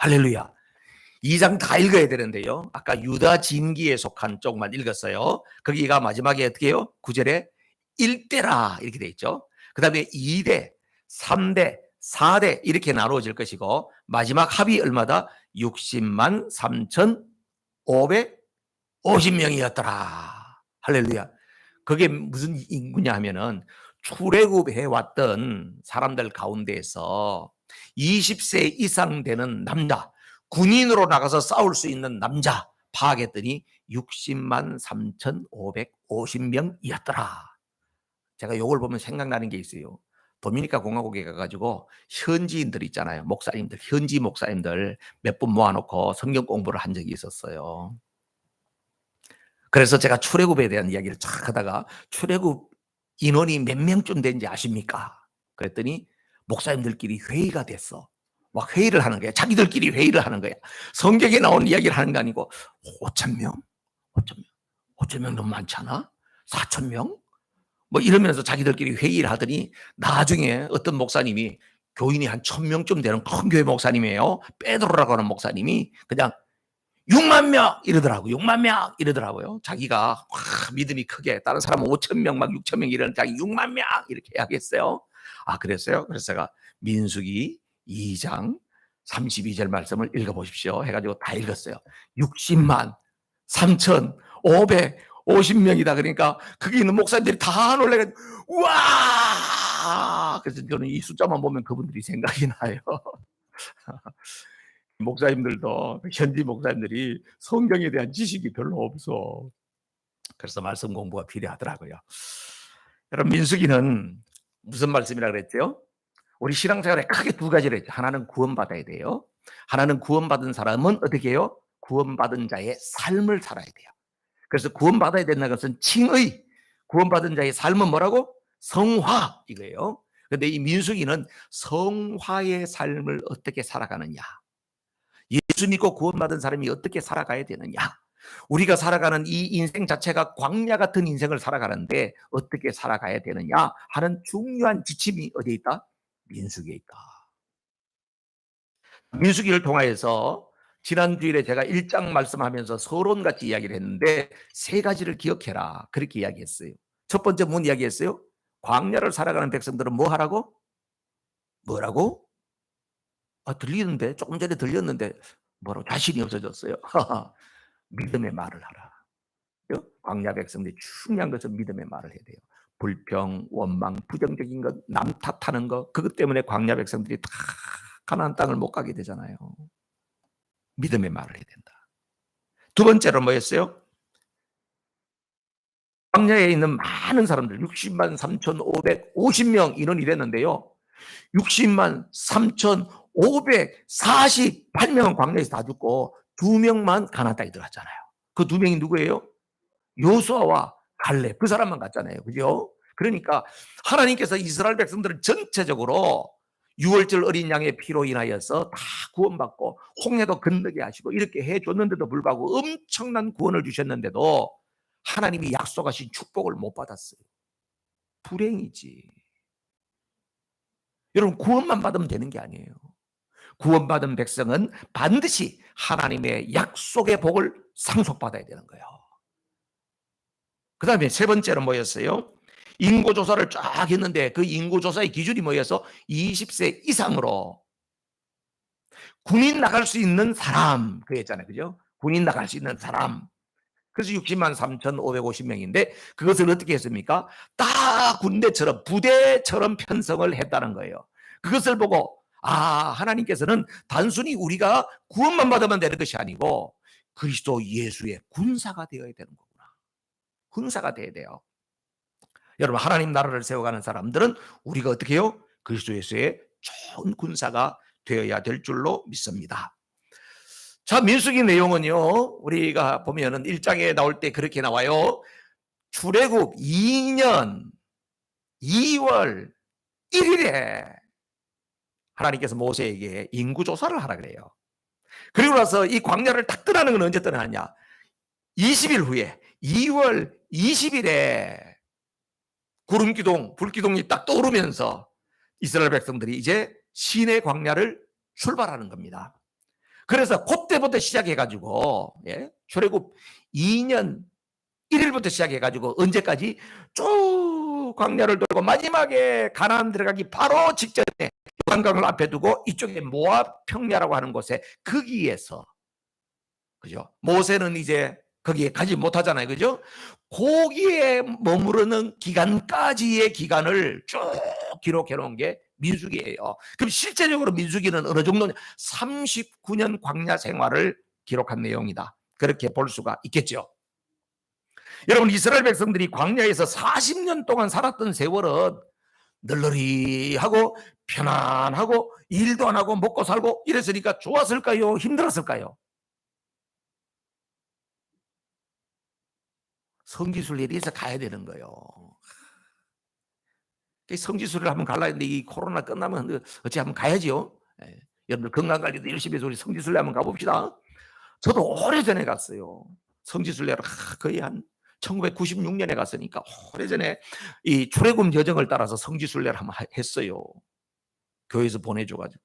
할렐루야. 2장 다 읽어야 되는데요. 아까 유다 진기에 속한 쪽만 읽었어요. 거기가 마지막에 어떻게 해요? 9절에 1대라 이렇게 돼 있죠. 그 다음에 2대, 3대, 4대 이렇게 나누어질 것이고 마지막 합이 얼마다? 60만 3,550명이었더라. 할렐루야. 그게 무슨 인구냐 하면은 출애굽해 왔던 사람들 가운데에서 20세 이상 되는 남자, 군인으로 나가서 싸울 수 있는 남자 파악했더니 60만 3,550명이었더라. 제가 요걸 보면 생각나는 게 있어요. 도미니카 공화국에 가가지고 현지인들 있잖아요. 목사님들, 현지 목사님들 몇 분 모아놓고 성경 공부를 한 적이 있었어요. 그래서 제가 출애굽에 대한 이야기를 쫙 하다가 출애굽 인원이 몇 명쯤 된지 아십니까? 그랬더니 목사님들끼리 회의가 됐어. 막 회의를 하는 거야. 자기들끼리 회의를 하는 거야. 성경에 나온 이야기를 하는 게 아니고 5천 명? 5천 명? 5천 명 너무 많지 않아? 4천 명? 뭐 이러면서 자기들끼리 회의를 하더니 나중에 어떤 목사님이 교인이 한 1,000명쯤 되는 큰 교회 목사님이에요. 베드로라고 하는 목사님이 그냥 6만 명 이러더라고. 6만 명 이러더라고요. 자기가 와, 믿음이 크게 다른 사람은 5천 명, 막 6천 명 이러는 자기 6만 명 이렇게 이야기했어요. 아 그랬어요? 그래서 제가 민수기 2장 32절 말씀을 읽어보십시오. 해가지고 다 읽었어요. 60만 3,550명이다. 그러니까 거기 있는 목사님들이 다 놀래가지고 우와! 그래서 저는 이 숫자만 보면 그분들이 생각이 나요. 목사님들도 현지 목사님들이 성경에 대한 지식이 별로 없어. 그래서 말씀 공부가 필요하더라고요. 여러분 민수기는 무슨 말씀이라 그랬죠? 우리 신앙생활에 크게 두 가지를 했죠. 하나는 구원받아야 돼요. 하나는 구원받은 사람은 어떻게 해요? 구원받은 자의 삶을 살아야 돼요. 그래서 구원받아야 된다는 것은 칭의, 구원받은 자의 삶은 뭐라고? 성화 이거예요. 그런데 이 민수기는 성화의 삶을 어떻게 살아가느냐, 예수 믿고 구원받은 사람이 어떻게 살아가야 되느냐, 우리가 살아가는 이 인생 자체가 광야 같은 인생을 살아가는데 어떻게 살아가야 되느냐 하는 중요한 지침이 어디에 있다? 민수기에 있다. 민수기를 통하여서 지난 주일에 제가 1장 말씀하면서 서론같이 이야기를 했는데 세 가지를 기억해라 그렇게 이야기했어요. 첫 번째 뭔 이야기했어요? 광야를 살아가는 백성들은 뭐 하라고? 뭐라고? 아 들리는데 조금 전에 들렸는데 뭐라고 자신이 없어졌어요. 믿음의 말을 하라. 광야 백성들이 중요한 것은 믿음의 말을 해야 돼요. 불평, 원망, 부정적인 것, 남 탓하는 것, 그것 때문에 광야 백성들이 다 가나안 땅을 못 가게 되잖아요. 믿음의 말을 해야 된다. 두 번째로 뭐였어요? 광야에 있는 많은 사람들 60만 3,550명 인원이 됐는데요. 60만 3,548명은 광야에서 다 죽고 2명만 가나안 땅에 들어갔잖아요. 그 2명이 누구예요? 요수아와 갈렙, 그 사람만 갔잖아요. 그죠? 그러니까 하나님께서 이스라엘 백성들을 전체적으로 6월절 어린 양의 피로 인하여서 다 구원받고 홍해도 건너게 하시고 이렇게 해줬는데도 불구하고 엄청난 구원을 주셨는데도 하나님이 약속하신 축복을 못 받았어요. 불행이지. 여러분 구원만 받으면 되는 게 아니에요. 구원받은 백성은 반드시 하나님의 약속의 복을 상속받아야 되는 거예요. 그 다음에 세 번째는 뭐였어요? 인구조사를 쫙 했는데 그 인구조사의 기준이 뭐여서 20세 이상으로 군인 나갈 수 있는 사람 그랬잖아요. 그죠? 군인 나갈 수 있는 사람. 그래서 60만 3,550명인데 그것을 어떻게 했습니까? 딱 군대처럼 부대처럼 편성을 했다는 거예요. 그것을 보고 하나님께서는 단순히 우리가 구원만 받으면 되는 것이 아니고 그리스도 예수의 군사가 되어야 되는 거구나. 군사가 돼야 돼요. 여러분 하나님 나라를 세워가는 사람들은 우리가 어떻게 해요? 그리스도 예수의 좋은 군사가 되어야 될 줄로 믿습니다. 자, 민수기 내용은요, 우리가 보면은 1장에 나올 때 그렇게 나와요. 출애굽 2년 2월 1일에 하나님께서 모세에게 인구조사를 하라 그래요. 그리고 나서 이 광야를 딱 떠나는 건 언제 떠나느냐? 20일 후에 2월 20일에 구름기둥, 불기둥이 딱 떠오르면서 이스라엘 백성들이 이제 시내 광야를 출발하는 겁니다. 그래서 그때부터 시작해가지고, 예? 출애굽 2년 1일부터 시작해가지고 언제까지 쭉 광야를 돌고 마지막에 가나안 들어가기 바로 직전에 요단강을 앞에 두고 이쪽에 모압 평야라고 하는 곳에 거기에서, 그죠? 모세는 이제 거기에 가지 못하잖아요, 그죠? 거기에 머무르는 기간까지의 기간을 쭉 기록해 놓은 게 민수기예요. 그럼 실제적으로 민수기는 어느 정도냐? 39년 광야 생활을 기록한 내용이다. 그렇게 볼 수가 있겠죠. 여러분, 이스라엘 백성들이 광야에서 40년 동안 살았던 세월은 널널히하고 편안하고 일도 안 하고 먹고 살고 이랬으니까 좋았을까요? 힘들었을까요? 성지순례에 서 가야 되는 거예요. 성지순례를 한번 갈라 했는데 이 코로나 끝나면 어찌 한번 가야지요. 예. 여러분들 건강관리도 열심히 해서 우리 성지순례 한번 가봅시다. 저도 오래전에 갔어요. 성지순례를 거의 한 1996년에 갔으니까 오래전에 이 출애굽 여정을 따라서 성지순례를 한번 했어요. 교회에서 보내줘가지고.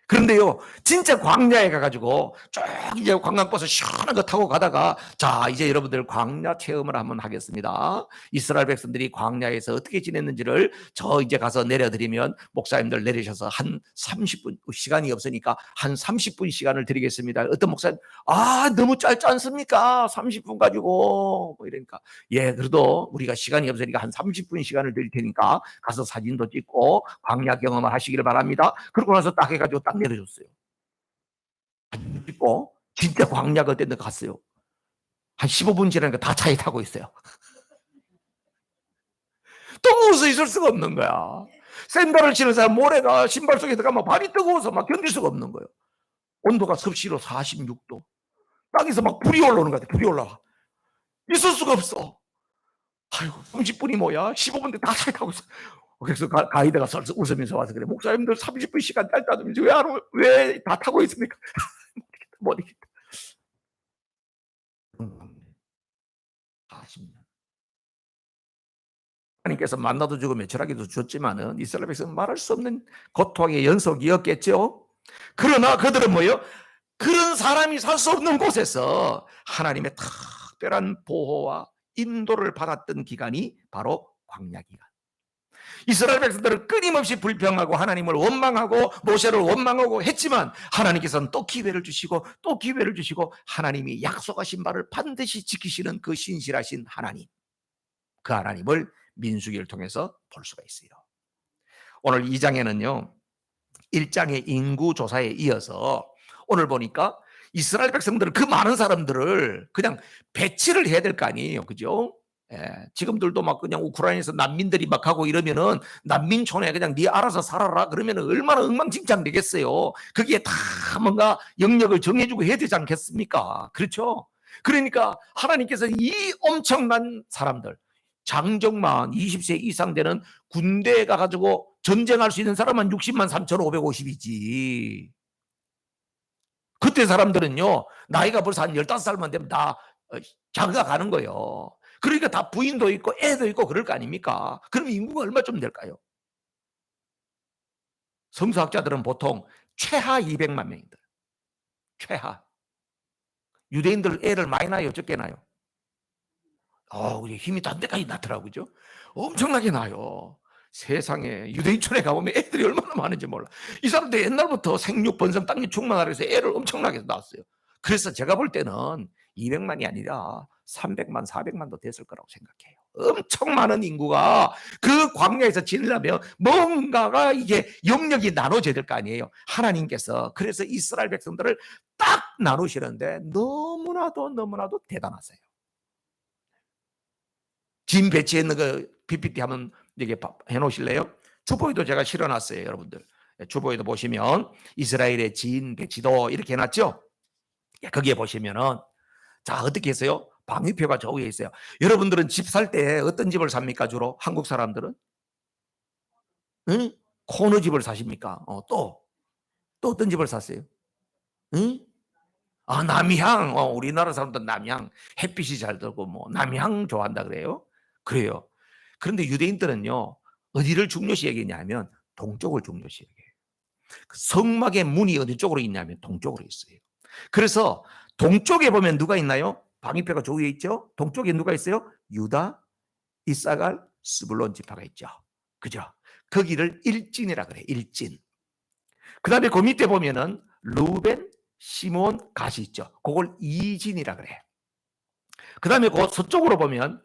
그런데요, 진짜 광야에 가가지고 쭉 이제 관광버스 시원한 거 타고 가다가, 자, 이제 여러분들 광야 체험을 한번 하겠습니다. 이스라엘 백성들이 광야에서 어떻게 지냈는지를 저 이제 가서 내려드리면 목사님들 내리셔서 한 30분, 시간이 없으니까 한 30분 시간을 드리겠습니다. 어떤 목사님, 아, 너무 짧지 않습니까? 30분 가지고. 뭐 이러니까, 예, 그래도 우리가 시간이 없으니까 한 30분 시간을 드릴 테니까 가서 사진도 찍고 광야 경험을 하시기를 바랍니다. 그러고 나서 딱 해가지고 딱 내려줬어요. 찍고 진짜 광야 그때 갔어요. 한 15분 지나니까 다 차에 타고 있어요. 뜨거워서 있을 수가 없는 거야. 샌들을 신은 사람 모래가 신발 속에 들어가면 발이 뜨거워서 막 견딜 수가 없는 거예요. 온도가 섭씨로 46도. 땅에서 막 불이 올라오는 것 같아. 불이 올라와. 있을 수가 없어. 아이고, 30분이 뭐야? 15분인데 다 차에 타고 있어. 그래서 가이드가 웃으면서 와서 그래. 목사님들 30분 시간 짧다든지 왜 다 타고 있습니까? 못 이기겠다. 40년. 하나님께서 만나도 주고 매출하기도 줬지만은 이스라엘 백성은 말할 수 없는 고통의 연속이었겠죠. 그러나 그들은 뭐예요? 그런 사람이 살 수 없는 곳에서 하나님의 특별한 보호와 인도를 받았던 기간이 바로 광야 기간. 이스라엘 백성들은 끊임없이 불평하고 하나님을 원망하고 모세를 원망하고 했지만 하나님께서는 또 기회를 주시고 또 기회를 주시고 하나님이 약속하신 바를 반드시 지키시는 그 신실하신 하나님, 그 하나님을 민수기를 통해서 볼 수가 있어요. 오늘 2장에는요 1장의 인구조사에 이어서 오늘 보니까 이스라엘 백성들은 그 많은 사람들을 그냥 배치를 해야 될 거 아니에요, 그죠? 예, 지금들도 막 그냥 우크라이나에서 난민들이 막 가고 이러면은 난민촌에 그냥 네 알아서 살아라 그러면은 얼마나 엉망진창 되겠어요. 거기에 다 뭔가 영역을 정해주고 해야 되지 않겠습니까? 그렇죠? 그러니까 하나님께서 이 엄청난 사람들, 장정만 20세 이상 되는 군대에 가가지고 전쟁할 수 있는 사람은 60만 3,550이지. 그때 사람들은요, 나이가 벌써 한 15살만 되면 다 장가 가는 거예요. 그러니까 다 부인도 있고 애도 있고 그럴 거 아닙니까? 그럼 인구가 얼마쯤 될까요? 성서학자들은 보통 최하 200만 명이다. 최하. 유대인들 애를 많이 낳아요? 적게 낳아요? 힘이 단 데까지 낳더라고요. 그죠? 엄청나게 낳아요. 세상에 유대인촌에 가보면 애들이 얼마나 많은지 몰라. 이 사람들 옛날부터 생육 번성 땅이 충만하라 해서 애를 엄청나게 낳았어요. 그래서 제가 볼 때는 200만이 아니라 300만, 400만도 됐을 거라고 생각해요. 엄청 많은 인구가 그 광야에서 지내려면 뭔가가 이게 영역이 나눠져야 될 거 아니에요. 하나님께서 그래서 이스라엘 백성들을 딱 나누시는데 너무나도 대단하세요. 짐 배치했는 그 PPT 한번 이게 해놓으실래요? 주보에도 제가 실어놨어요, 여러분들. 주보에도 보시면 이스라엘의 지인 배치도 이렇게 해놨죠. 거기에 보시면은 자 어떻게 했어요? 방위표가 저 위에 있어요. 여러분들은 집 살 때 어떤 집을 삽니까? 주로 한국 사람들은 응? 코너 집을 사십니까? 또 어떤 집을 샀어요? 응? 아 남향. 우리나라 사람들 남향 햇빛이 잘 들고 뭐 남향 좋아한다 그래요. 그래요. 그런데 유대인들은요 어디를 중요시 여기냐면 동쪽을 중요시 여겨요. 성막의 문이 어디 쪽으로 있냐면 동쪽으로 있어요. 그래서 동쪽에 보면 누가 있나요? 방위표가 저 위에 있죠. 동쪽에 누가 있어요? 유다, 이사갈, 스불론 지파가 있죠. 그죠? 거기를 일진이라 그래. 일진. 그 다음에 그 밑에 보면은 루벤, 시몬, 갓이 있죠. 그걸 이진이라 그래. 그 다음에 그 서쪽으로 보면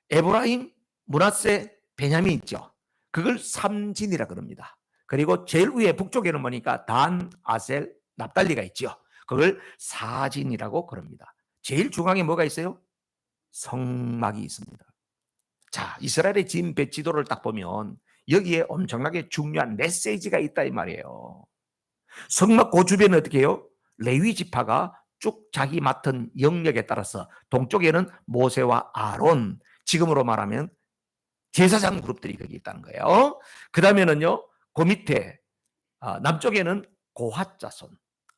에브라임, 므낫세, 베냐민 있죠. 그걸 삼진이라 그럽니다. 그리고 제일 위에 북쪽에는 보니까 단, 아셀, 납달리가 있죠. 그걸 사진이라고 그럽니다. 제일 중앙에 뭐가 있어요? 성막이 있습니다. 자, 이스라엘의 진 배지도를 딱 보면 여기에 엄청나게 중요한 메시지가 있다 이 말이에요. 성막 그 주변에 어떻게 해요? 레위 지파가 쭉 자기 맡은 영역에 따라서 동쪽에는 모세와 아론, 지금으로 말하면 제사장 그룹들이 거기 있다는 거예요. 그 다음에는요, 그 밑에 남쪽에는 고핫 자손,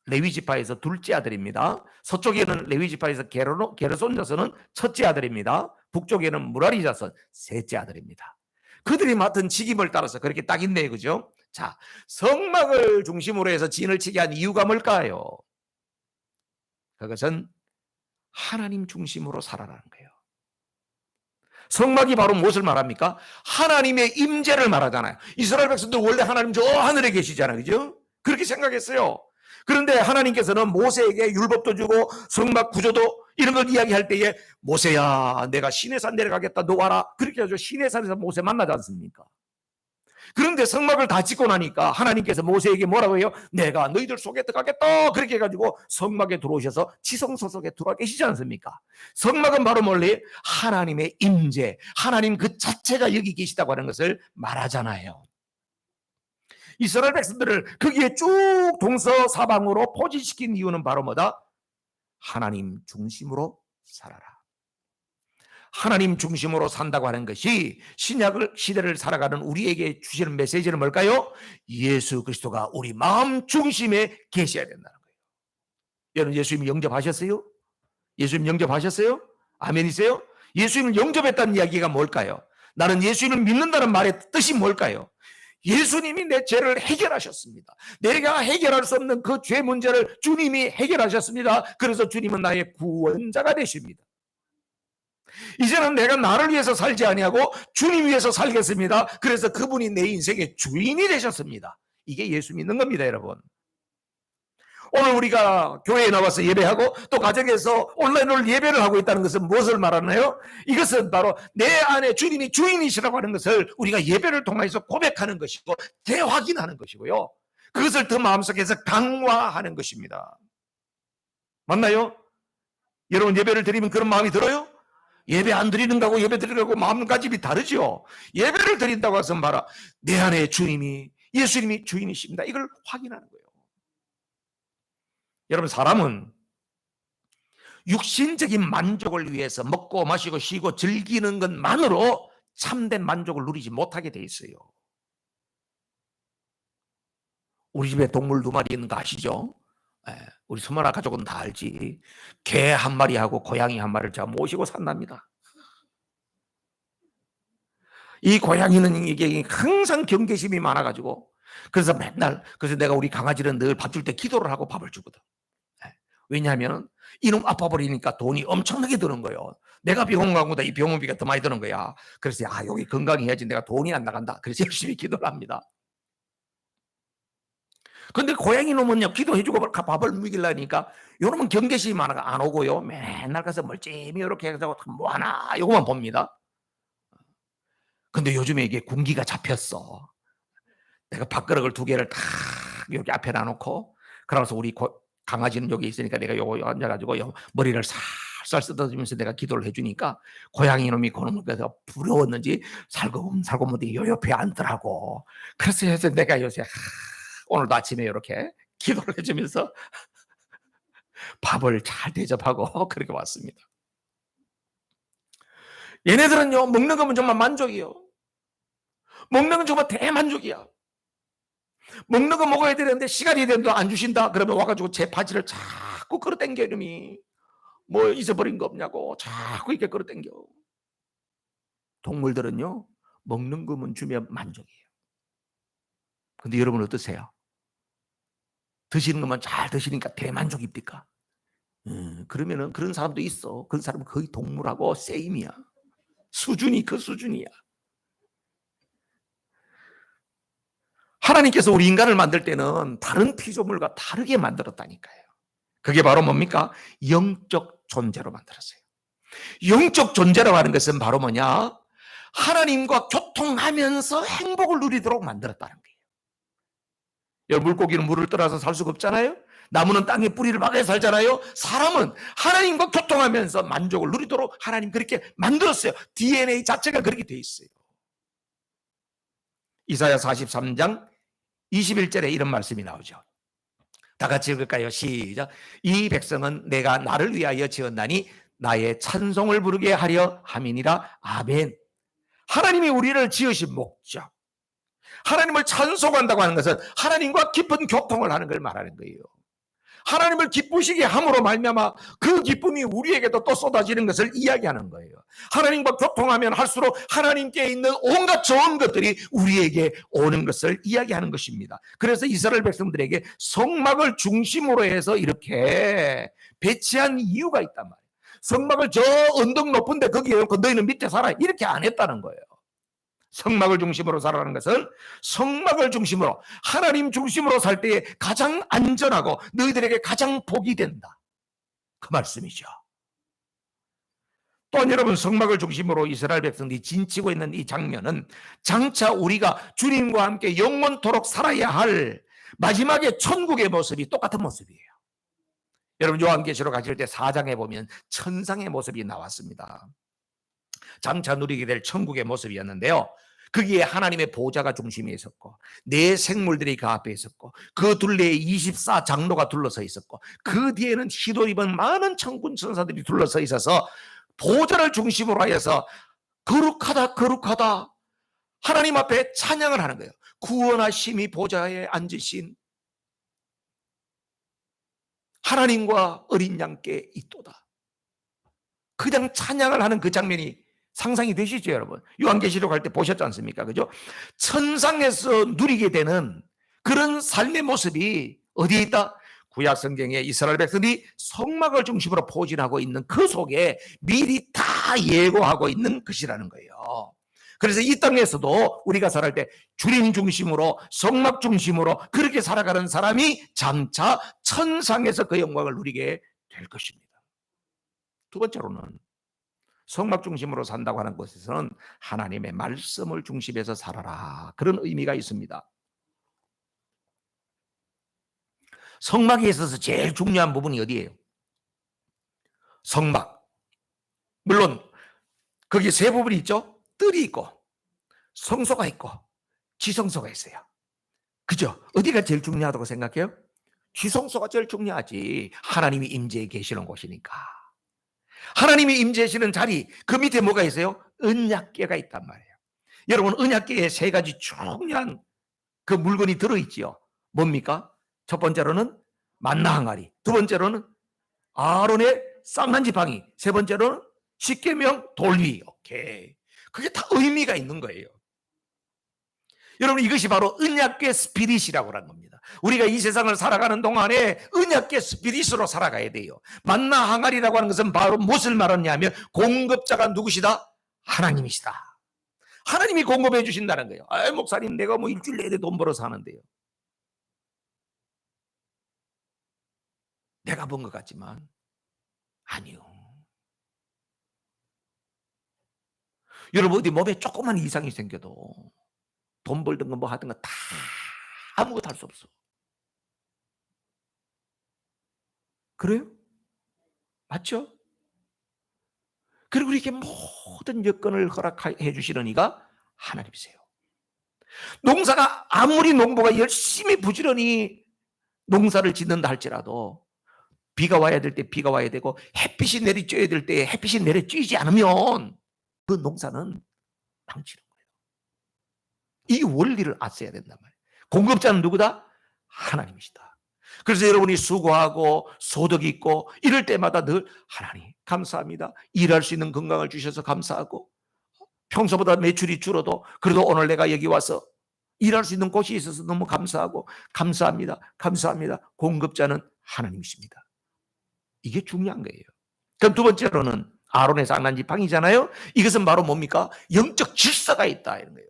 레위 지파에서 둘째 아들입니다. 서쪽에는 레위 지파에서 게르손 자손은 첫째 아들입니다. 북쪽에는 무라리 자손 셋째 아들입니다. 그들이 맡은 직임을 따라서 그렇게 딱 있네요, 그죠? 자, 성막을 중심으로 해서 진을 치게 한 이유가 뭘까요? 그것은 하나님 중심으로 살아라는 거예요. 성막이 바로 무엇을 말합니까? 하나님의 임재를 말하잖아요. 이스라엘 백성들 원래 하나님 저 하늘에 계시잖아요. 그죠? 그렇게 생각했어요. 그런데 하나님께서는 모세에게 율법도 주고 성막 구조도 이런 걸 이야기할 때에 모세야 내가 시내산 내려가겠다 너 와라. 그렇게 해서 시내산에서 모세 만나지 않습니까? 그런데 성막을 다 짓고 나니까 하나님께서 모세에게 뭐라고 해요? 내가 너희들 속에 들어가겠다. 그렇게 해가지고 성막에 들어오셔서 지성소 속에 들어와 계시지 않습니까? 성막은 바로 멀리 하나님의 임재, 하나님 그 자체가 여기 계시다고 하는 것을 말하잖아요. 이스라엘 백성들을 거기에 쭉 동서사방으로 포진시킨 이유는 바로 뭐다? 하나님 중심으로 살아라. 하나님 중심으로 산다고 하는 것이 신약을 시대를 살아가는 우리에게 주시는 메시지는 뭘까요? 예수 그리스도가 우리 마음 중심에 계셔야 된다는 거예요. 여러분 예수님 영접하셨어요? 예수님 영접하셨어요? 아멘이세요? 예수님을 영접했다는 이야기가 뭘까요? 나는 예수님을 믿는다는 말의 뜻이 뭘까요? 예수님이 내 죄를 해결하셨습니다. 내가 해결할 수 없는 그 죄 문제를 주님이 해결하셨습니다. 그래서 주님은 나의 구원자가 되십니다. 이제는 내가 나를 위해서 살지 아니하고 주님 위해서 살겠습니다. 그래서 그분이 내 인생의 주인이 되셨습니다. 이게 예수 믿는 겁니다, 여러분. 오늘 우리가 교회에 나와서 예배하고 또 가정에서 온라인으로 예배를 하고 있다는 것은 무엇을 말하나요? 이것은 바로 내 안에 주님이 주인이시라고 하는 것을 우리가 예배를 통해서 고백하는 것이고 재확인하는 것이고요. 그것을 더 마음속에서 강화하는 것입니다. 맞나요? 여러분 예배를 드리면 그런 마음이 들어요? 예배 안 드리는 거하고 예배 드리는 거하고 마음가짐이 다르죠. 예배를 드린다고 해서 말아 내 안에 주님이 예수님이 주인이십니다. 이걸 확인하는 거예요. 여러분 사람은 육신적인 만족을 위해서 먹고 마시고 쉬고 즐기는 것만으로 참된 만족을 누리지 못하게 돼 있어요. 우리 집에 동물 2마리 있는 거 아시죠? 우리 수마라 가족은 다 알지. 개 1마리하고 고양이 1마리를 제가 모시고 산답니다. 이 고양이는 이게 항상 경계심이 많아가지고 그래서 내가 우리 강아지는 늘 밥 줄 때 기도를 하고 밥을 주거든. 왜냐하면 이놈 아파 버리니까 돈이 엄청나게 드는 거예요. 내가 병원 간 거다 이 병원비가 더 많이 드는 거야. 그래서 여기 건강해야지 내가 돈이 안 나간다. 그래서 열심히 기도를 합니다. 근데 고양이 놈은요 기도해주고 밥을 먹이려니까 요놈은 경계심이 많아가 안 오고요. 맨날 가서 멀찌미 이렇게 해서 뭐하나 요거만 봅니다. 근데 요즘에 이게 군기가 잡혔어. 내가 밥그릇을 2개를 딱 여기 앞에 놔놓고 그러면서 우리 강아지는 여기 있으니까 내가 요거 앉아가지고 머리를 살살 쓰다듬으면서 내가 기도를 해주니까 고양이 놈이 그놈을 그래서 부러웠는지 살금살금 어디 요 옆에 앉더라고. 그래서 내가 요새 오늘도 아침에 이렇게 기도를 해주면서 밥을 잘 대접하고 그렇게 왔습니다. 얘네들은요 먹는 거면 정말 만족이요. 먹는 건 정말 대만족이야. 먹는 거 먹어야 되는데 시간이 되는데 안 주신다 그러면 와가지고 제 바지를 자꾸 끌어당겨 이놈이. 뭐 잊어버린 거 없냐고 자꾸 이렇게 끌어당겨. 동물들은요 먹는 거면 주면 만족이에요. 근데 여러분 어떠세요? 드시는 것만 잘 드시니까 대만족입니까? 그러면은 그런 사람도 있어. 그런 사람은 거의 동물하고 세임이야. 수준이 그 수준이야. 하나님께서 우리 인간을 만들 때는 다른 피조물과 다르게 만들었다니까요. 그게 바로 뭡니까? 영적 존재로 만들었어요. 영적 존재라고 하는 것은 바로 뭐냐? 하나님과 교통하면서 행복을 누리도록 만들었다는 거예요. 여러분, 물고기는 물을 떠나서 살 수가 없잖아요. 나무는 땅에 뿌리를 박아 살잖아요. 사람은 하나님과 교통하면서 만족을 누리도록 하나님 그렇게 만들었어요. DNA 자체가 그렇게 돼 있어요. 이사야 43장 21절에 이런 말씀이 나오죠. 다 같이 읽을까요? 시작. 이 백성은 내가 나를 위하여 지었나니 나의 찬송을 부르게 하려 함이니라. 아멘. 하나님이 우리를 지으신 목적, 하나님을 찬송한다고 하는 것은 하나님과 깊은 교통을 하는 걸 말하는 거예요. 하나님을 기쁘시게 함으로 말미암아 그 기쁨이 우리에게도 또 쏟아지는 것을 이야기하는 거예요. 하나님과 교통하면 할수록 하나님께 있는 온갖 좋은 것들이 우리에게 오는 것을 이야기하는 것입니다. 그래서 이스라엘 백성들에게 성막을 중심으로 해서 이렇게 배치한 이유가 있단 말이에요. 성막을 저 언덕 높은 데 거기에 놓고 너희는 밑에 살아, 이렇게 안 했다는 거예요. 성막을 중심으로 살아가는 것은 성막을 중심으로, 하나님 중심으로 살 때에 가장 안전하고 너희들에게 가장 복이 된다, 그 말씀이죠. 또한 여러분, 성막을 중심으로 이스라엘 백성들이 진치고 있는 이 장면은 장차 우리가 주님과 함께 영원토록 살아야 할 마지막에 천국의 모습이 똑같은 모습이에요. 여러분, 요한계시록 가실 때 4장에 보면 천상의 모습이 나왔습니다. 장차 누리게 될 천국의 모습이었는데요, 거기에 하나님의 보좌가 중심에 있었고 네 생물들이 그 앞에 있었고 그 둘레에 24장로가 둘러서 있었고 그 뒤에는 흰옷 입은 많은 천군 천사들이 둘러서 있어서 보좌를 중심으로 하여서 거룩하다 거룩하다 하나님 앞에 찬양을 하는 거예요. 구원하심이 보좌에 앉으신 하나님과 어린 양께 있도다. 그냥 찬양을 하는 그 장면이 상상이 되시죠, 여러분? 요한계시록 할 때 보셨지 않습니까? 그죠? 천상에서 누리게 되는 그런 삶의 모습이 어디에 있다? 구약 성경에 이스라엘 백성들이 성막을 중심으로 포진하고 있는 그 속에 미리 다 예고하고 있는 것이라는 거예요. 그래서 이 땅에서도 우리가 살아갈 때 주님 중심으로, 성막 중심으로 그렇게 살아가는 사람이 장차 천상에서 그 영광을 누리게 될 것입니다. 두 번째로는 성막 중심으로 산다고 하는 것에서는 하나님의 말씀을 중심에서 살아라, 그런 의미가 있습니다. 성막에 있어서 제일 중요한 부분이 어디예요? 성막. 물론 거기 세 부분이 있죠. 뜰이 있고 성소가 있고 지성소가 있어요. 그죠? 어디가 제일 중요하다고 생각해요? 지성소가 제일 중요하지. 하나님이 임재해 계시는 곳이니까. 하나님이 임재하시는 자리, 그 밑에 뭐가 있어요? 언약궤가 있단 말이에요. 여러분, 언약궤에 세 가지 중요한 그 물건이 들어있지요. 뭡니까? 첫 번째로는 만나 항아리, 두 번째로는 아론의 쌍난 지팡이, 세 번째로는 십계명 돌위. 오케이. 그게 다 의미가 있는 거예요. 여러분, 이것이 바로 언약궤 스피릿이라고 하는 겁니다. 우리가 이 세상을 살아가는 동안에 언약궤 스피릿으로 살아가야 돼요. 만나 항아리라고 하는 것은 바로 무엇을 말하냐면 공급자가 누구시다? 하나님이시다. 하나님이 공급해 주신다는 거예요. 아, 목사님, 내가 뭐 일주일 내내 돈 벌어서 하는데요. 내가 본 것 같지만 아니요. 여러분, 어디 몸에 조그만 이상이 생겨도 돈 벌든 거 뭐 하든 거 다 아무것도 할 수 없어. 그래요? 맞죠? 그리고 이렇게 모든 여건을 허락해 주시는 이가 하나님이세요. 농사가 아무리 농부가 열심히 부지런히 농사를 짓는다 할지라도 비가 와야 될 때 비가 와야 되고 햇빛이 내리쬐야 될 때 햇빛이 내리쬐지 않으면 그 농사는 망치는 거예요. 이 원리를 아셔야 된단 말이에요. 공급자는 누구다? 하나님이시다. 그래서 여러분이 수고하고 소득이 있고 이럴 때마다 늘 하나님 감사합니다. 일할 수 있는 건강을 주셔서 감사하고 평소보다 매출이 줄어도 그래도 오늘 내가 여기 와서 일할 수 있는 곳이 있어서 너무 감사하고 감사합니다. 감사합니다. 공급자는 하나님이십니다. 이게 중요한 거예요. 그럼 두 번째로는 아론의 장난 지팡이잖아요. 이것은 바로 뭡니까? 영적 질서가 있다 이런 거예요.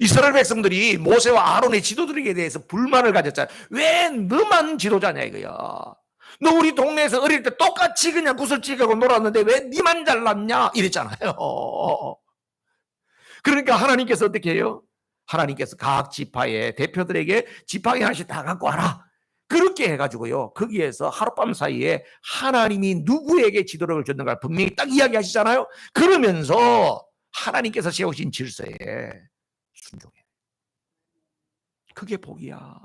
이스라엘 백성들이 모세와 아론의 지도들에게 대해서 불만을 가졌잖아요. 왜 너만 지도자냐 이거야. 너 우리 동네에서 어릴 때 똑같이 그냥 구슬치기하고 놀았는데 왜 니만 잘났냐 이랬잖아요. 그러니까 하나님께서 어떻게 해요? 하나님께서 각 지파의 대표들에게 지팡이 하나씩 다 갖고 와라. 그렇게 해가지고요. 거기에서 하룻밤 사이에 하나님이 누구에게 지도력을 줬는가 분명히 딱 이야기하시잖아요. 그러면서 하나님께서 세우신 질서에 순종해. 그게 복이야.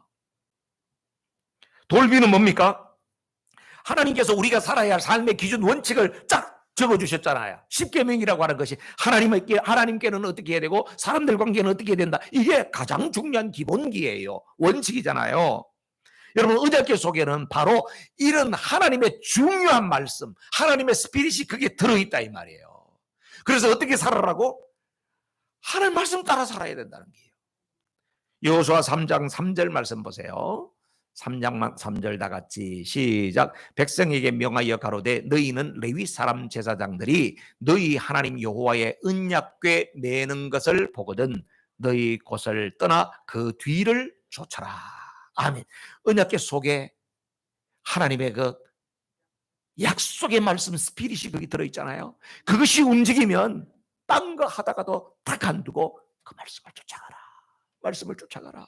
돌비는 뭡니까? 하나님께서 우리가 살아야 할 삶의 기준 원칙을 쫙 적어주셨잖아요. 십계명이라고 하는 것이 하나님께는 어떻게 해야 되고 사람들 관계는 어떻게 해야 된다. 이게 가장 중요한 기본기예요. 원칙이잖아요. 여러분 언약궤 속에는 바로 이런 하나님의 중요한 말씀, 하나님의 스피릿이 그게 들어있다 이 말이에요. 그래서 어떻게 살아라고? 하나님 말씀 따라 살아야 된다는 거예요. 여호수아 3장 3절 말씀 보세요. 3장 3절 다 같이 시작. 백성에게 명하여 가로되 너희는 레위 사람 제사장들이 너희 하나님 여호와의 언약궤 매는 것을 보거든 너희 곳을 떠나 그 뒤를 쫓아라. 아멘. 언약궤 속에 하나님의 그 약속의 말씀 스피릿이 거기 들어있잖아요. 그것이 움직이면 딴 거 하다가도 다 간두고 그 말씀을 쫓아가라. 말씀을 쫓아가라.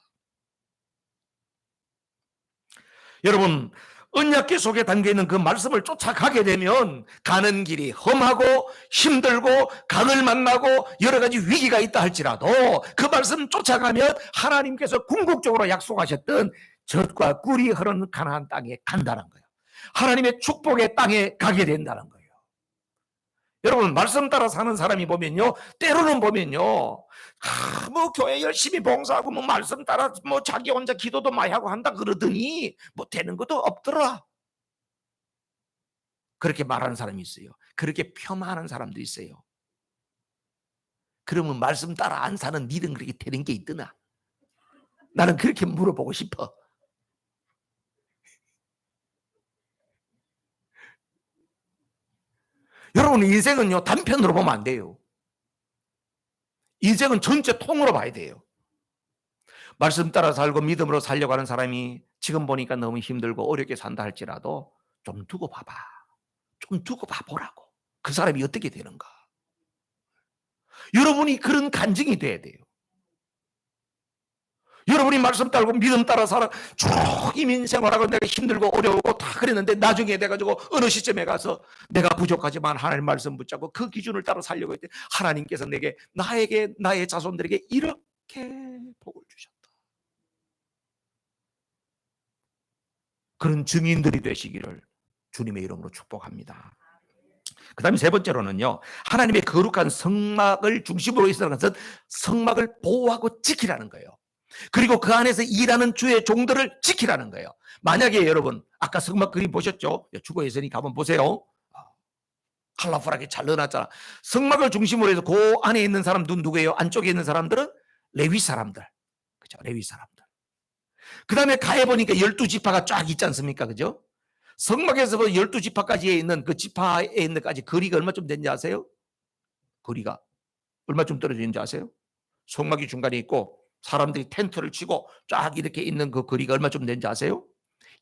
여러분 언약궤 속에 담겨있는 그 말씀을 쫓아가게 되면 가는 길이 험하고 힘들고 강을 만나고 여러 가지 위기가 있다 할지라도 그 말씀 쫓아가면 하나님께서 궁극적으로 약속하셨던 젖과 꿀이 흐르는 가나안 땅에 간다는 거예요. 하나님의 축복의 땅에 가게 된다는 거예요. 여러분 말씀 따라 사는 사람이 보면요, 때로는 보면요, 뭐 교회 열심히 봉사하고 뭐 말씀 따라 뭐 자기 혼자 기도도 많이 하고 한다 그러더니 뭐 되는 것도 없더라. 그렇게 말하는 사람이 있어요. 그렇게 폄하하는 사람도 있어요. 그러면 말씀 따라 안 사는 니는 그렇게 되는 게 있더나? 나는 그렇게 물어보고 싶어. 여러분 인생은요 단편으로 보면 안 돼요. 인생은 전체 통으로 봐야 돼요. 말씀 따라 살고 믿음으로 살려고 하는 사람이 지금 보니까 너무 힘들고 어렵게 산다 할지라도 좀 두고 봐봐. 좀 두고 봐보라고. 그 사람이 어떻게 되는가. 여러분이 그런 간증이 돼야 돼요. 여러분이 말씀 따르고 믿음 따라 살아 쭉 이민 생활하고 내가 힘들고 어려우고 다 그랬는데 나중에 돼가지고 어느 시점에 가서 내가 부족하지만 하나님 말씀 붙잡고 그 기준을 따라 살려고 했더니 하나님께서 나에게 나의 자손들에게 이렇게 복을 주셨다. 그런 증인들이 되시기를 주님의 이름으로 축복합니다. 그 다음에 세 번째로는요, 하나님의 거룩한 성막을 중심으로 있어가는 것은 성막을 보호하고 지키라는 거예요. 그리고 그 안에서 일하는 주의 종들을 지키라는 거예요. 만약에 여러분 아까 성막 그림 보셨죠? 주거 예선이 가면 보세요. 컬러풀하게 잘 넣어놨잖아. 성막을 중심으로 해서 그 안에 있는 사람들은 누구예요? 안쪽에 있는 사람들은 레위 사람들. 그죠? 레위 사람들. 그 다음에 가해보니까 12지파가 쫙 있지 않습니까? 그죠? 성막에서부터 12지파까지에 있는 그 지파에 있는 데까지 거리가 얼마쯤 되는지 아세요? 거리가 얼마쯤 떨어져 있는지 아세요? 성막이 중간에 있고 사람들이 텐트를 치고 쫙 이렇게 있는 그 거리가 얼마쯤 되는지 아세요?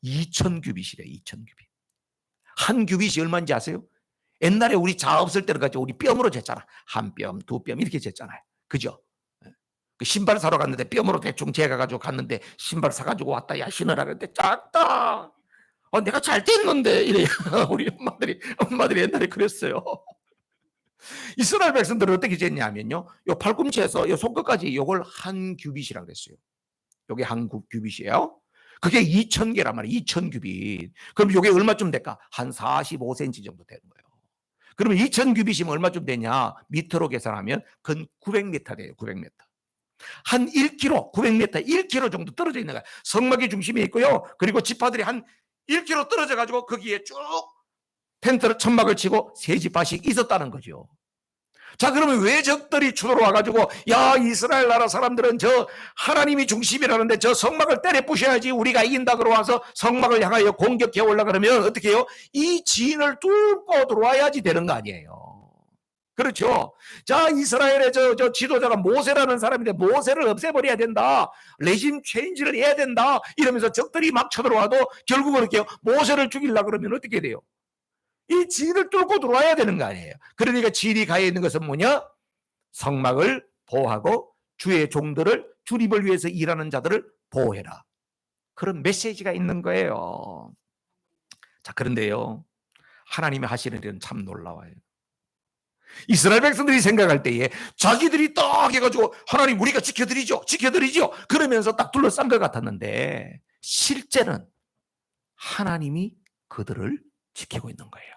2000규빗이래. 2000규빗. 한 규빗이 얼마인지 아세요? 옛날에 우리 자 없을 때는 가지고 우리 뼘으로 쟀잖아. 한 뼘, 두 뼘 이렇게 쟀잖아요. 그죠? 그 신발 사러 갔는데 뼘으로 대충 재가지고 갔는데 신발 사가지고 왔다. 야 신으라 그랬는데 작다. 내가 잘 뗐는데 이래. 우리 엄마들이 옛날에 그랬어요. 이스라엘 백성들은 어떻게 쟀냐면요, 요 팔꿈치에서 요 손끝까지 요걸 한 규빗이라고 그랬어요. 요게 한 규빗이에요. 그게 2000개란 말이에요. 2000규빗. 그럼 요게 얼마쯤 될까? 한 45cm 정도 되는 거예요. 그러면 2000규빗이면 얼마쯤 되냐? 미터로 계산하면 근 900m 돼요. 900m. 한 1km, 900m, 1km 정도 떨어져 있는 거예요. 성막이 중심에 있고요. 그리고 지파들이 한 1km 떨어져 가지고 거기에 쭉 텐트를 천막을 치고 세 지파씩 있었다는 거죠. 자, 그러면 왜 적들이 쳐들어와가지고, 야, 이스라엘 나라 사람들은 저 하나님이 중심이라는데 저 성막을 때려 부셔야지 우리가 이긴다 그러고 와서 성막을 향하여 공격해 올라 그러면 어떻게 해요? 이 진을 뚫고 들어와야지 되는 거 아니에요. 그렇죠. 자, 이스라엘의 저 지도자가 모세라는 사람인데 모세를 없애버려야 된다. 레짐 체인지를 해야 된다. 이러면서 적들이 막 쳐들어와도 결국은 이렇게 모세를 죽이려고 그러면 어떻게 돼요? 이 진을 뚫고 들어와야 되는 거 아니에요. 그러니까 진이 가해 있는 것은 뭐냐? 성막을 보호하고 주의 종들을 주님을 위해서 일하는 자들을 보호해라. 그런 메시지가 있는 거예요. 자, 그런데요, 하나님이 하시는 일은 참 놀라워요. 이스라엘 백성들이 생각할 때에 자기들이 딱 해가지고 하나님 우리가 지켜드리죠 그러면서 딱 둘러싼 것 같았는데 실제는 하나님이 그들을 지키고 있는 거예요.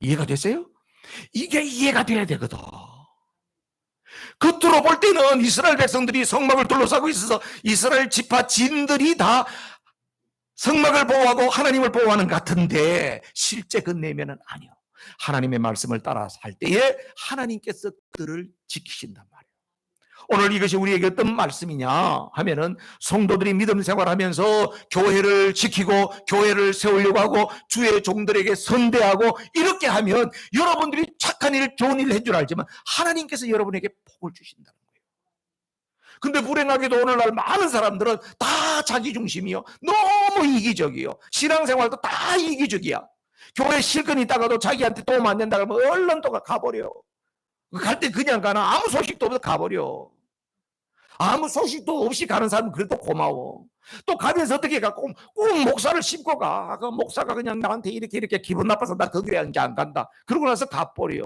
이해가 됐어요? 이게 이해가 돼야 되거든. 겉으로 볼 때는 이스라엘 백성들이 성막을 둘러싸고 있어서 이스라엘 지파 진들이 다 성막을 보호하고 하나님을 보호하는 것 같은데 실제 그 내면은 아니요. 하나님의 말씀을 따라서 할 때에 하나님께서 그들을 지키신단 말이에요. 오늘 이것이 우리에게 어떤 말씀이냐 하면은 성도들이 믿음 생활하면서 교회를 지키고 교회를 세우려고 하고 주의 종들에게 선대하고 이렇게 하면 여러분들이 착한 일 좋은 일을 해줄 알지만 하나님께서 여러분에게 복을 주신다는 거예요. 근데 불행하게도 오늘날 많은 사람들은 다 자기 중심이요, 너무 이기적이요, 신앙생활도 다 이기적이야. 교회 실컷 있다가도 자기한테 도움 안 된다 그러면 얼른 또 가버려. 갈 때 그냥 가나 아무 소식도 없어 가버려. 아무 소식도 없이 가는 사람은 그래도 고마워. 또 가면서 어떻게 가? 꼭 목사를 씹고 가. 그 목사가 그냥 나한테 이렇게 기분 나빠서 나 그 교회 이제 안 간다. 그러고 나서 가버려.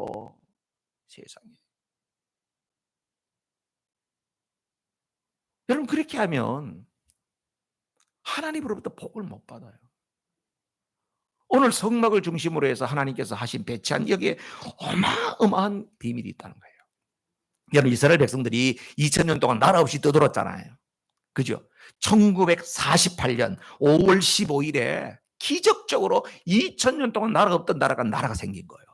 세상에. 여러분 그렇게 하면 하나님으로부터 복을 못 받아요. 오늘 성막을 중심으로 해서 하나님께서 하신 배치한 여기에 어마어마한 비밀이 있다는 거예요. 여러분 이스라엘 백성들이 2000년 동안 나라 없이 떠돌았잖아요. 그죠? 1948년 5월 15일에 기적적으로 2000년 동안 나라가 없던 나라가 생긴 거예요.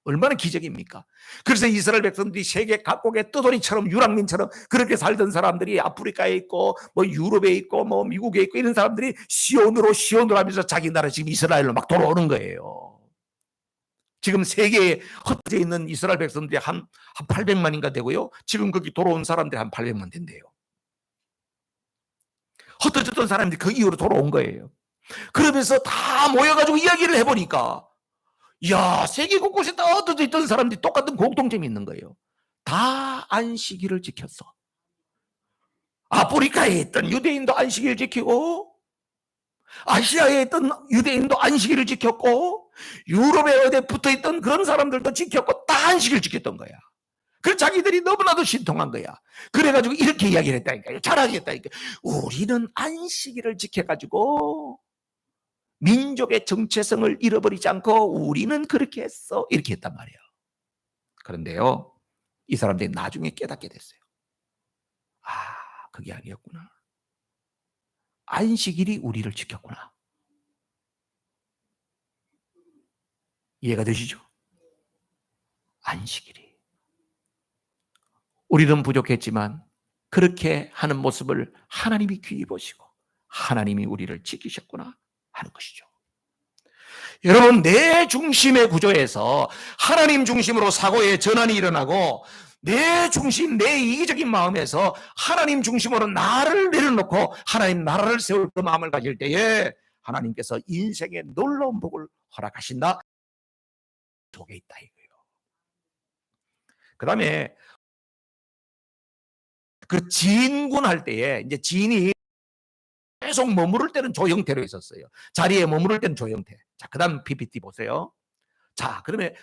얼마나 기적입니까? 그래서 이스라엘 백성들이 세계 각국의 떠돌이처럼 유랑민처럼 그렇게 살던 사람들이 아프리카에 있고 뭐 유럽에 있고 뭐 미국에 있고 이런 사람들이 시온으로 하면서 자기 나라 지금 이스라엘로 막 돌아오는 거예요. 지금 세계에 흩어져 있는 이스라엘 백성들이 한 800만인가 되고요. 지금 거기 돌아온 사람들이 한 800만 된대요. 흩어졌던 사람들이 그 이후로 돌아온 거예요. 그러면서 다 모여가지고 이야기를 해보니까 야, 세계 곳곳에 다 흩어져 있던 사람들이 똑같은 공통점이 있는 거예요. 다 안식일을 지켰어. 아프리카에 있던 유대인도 안식일을 지키고 아시아에 있던 유대인도 안식일을 지켰고 유럽에 어디 붙어있던 그런 사람들도 지켰고 다 안식일을 지켰던 거야. 그래서 자기들이 너무나도 신통한 거야. 그래가지고 이렇게 이야기를 했다니까요. 잘하겠다니까. 우리는 안식일을 지켜가지고 민족의 정체성을 잃어버리지 않고 우리는 그렇게 했어. 이렇게 했단 말이에요. 그런데요, 이 사람들이 나중에 깨닫게 됐어요. 아, 그게 아니었구나. 안식일이 우리를 지켰구나. 이해가 되시죠? 안식일이. 우리는 부족했지만 그렇게 하는 모습을 하나님이 귀히 보시고 하나님이 우리를 지키셨구나 하는 것이죠. 여러분, 내 중심의 구조에서 하나님 중심으로 사고의 전환이 일어나고 내 중심, 내 이기적인 마음에서 하나님 중심으로 나를 내려놓고 하나님 나라를 세울 그 마음을 가질 때에 하나님께서 인생의 놀라운 복을 허락하신다. 속에 있다 이거예요. 그 다음에 그 진군할 때에 이제 진이 계속 머무를 때는 조 형태로 있었어요. 자리에 머무를 때는 조 형태. 자, 그 다음 PPT 보세요. 자, 그러면